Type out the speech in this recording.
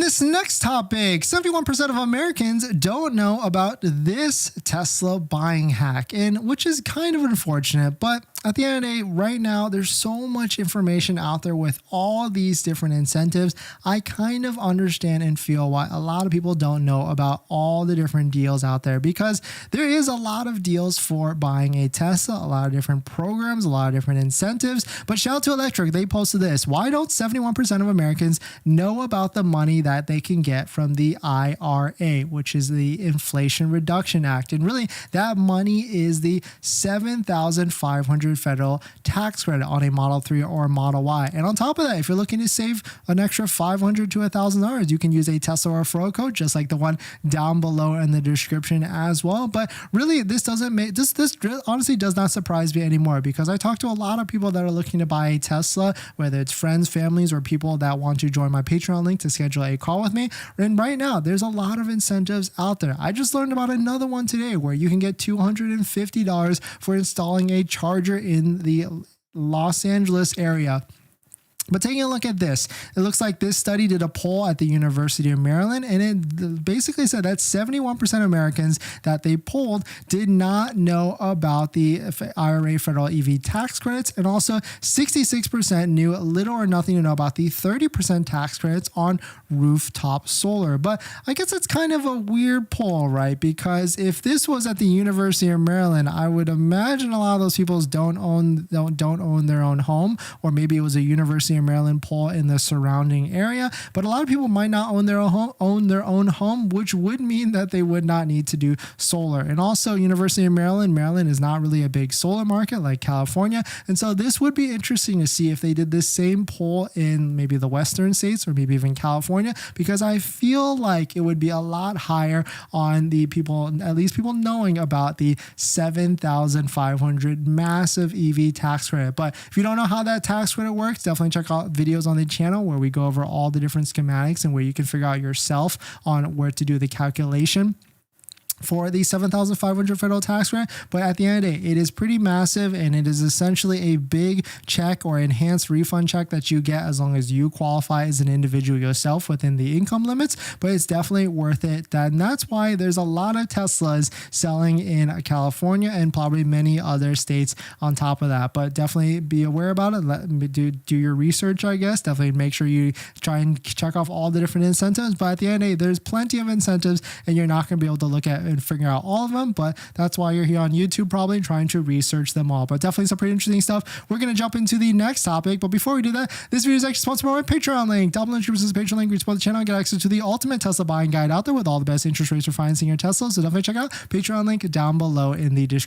this next topic, 71% of Americans don't know about this Tesla buying hack, and which is kind of unfortunate, but at the end of the day, right now, there's so much information out there with all these different incentives. I kind of understand and feel why a lot of people don't know about all the different deals out there, because there is a lot of deals for buying a Tesla, a lot of different programs, a lot of different incentives. But shout out to Electric, they posted this. Why don't 71% of Americans know about the money that they can get from the IRA, which is the Inflation Reduction Act? And really, that money is the $7,500 federal tax credit on a Model 3 or Model Y. And on top of that, if you're looking to save an extra $500 to $1,000, you can use a Tesla referral code, just like the one down below in the description as well. But really, this doesn't make this honestly does not surprise me anymore, because I talk to a lot of people that are looking to buy a Tesla, whether it's friends, families, or people that want to join my Patreon link to schedule a call with me. And right now, there's a lot of incentives out there. I just learned about another one today where you can get $250 for installing a charger in the Los Angeles area. But taking a look at this, it looks like this study did a poll at the University of Maryland, and it basically said that 71% of Americans that they polled did not know about the IRA federal EV tax credits, and also 66% knew little or nothing to know about the 30% tax credits on rooftop solar. But I guess it's kind of a weird poll, right? Because if this was at the University of Maryland, I would imagine a lot of those people don't own their own home, or maybe it was a University of Maryland poll in the surrounding area. But a lot of people might not own their own home, which would mean that they would not need to do solar. And also, University of Maryland is not really a big solar market like California. And so this would be interesting to see if they did this same poll in maybe the western states or maybe even California, because I feel like it would be a lot higher on the people, at least people knowing about the $7,500 massive EV tax credit. But if you don't know how that tax credit works, definitely check out videos on the channel where we go over all the different schematics and where you can figure out yourself on where to do the calculation for the $7,500 federal tax credit. But at the end of the day, it is pretty massive, and it is essentially a big check or enhanced refund check that you get as long as you qualify as an individual yourself within the income limits. But it's definitely worth it. And that's why there's a lot of Teslas selling in California and probably many other states on top of that. But definitely be aware about it. Do your research, I guess. Definitely make sure you try and check off all the different incentives. But at the end of the day, there's plenty of incentives, and you're not going to be able to look at and figure out all of them, but that's why you're here on YouTube, probably trying to research them all. But definitely some pretty interesting stuff. We're going to jump into the next topic, but before we do that, this video is actually sponsored by my Patreon link. Double entry is Patreon link, where you support the channel and get access to the ultimate Tesla buying guide out there with all the best interest rates for financing your Tesla. So definitely check out Patreon link down below in the description.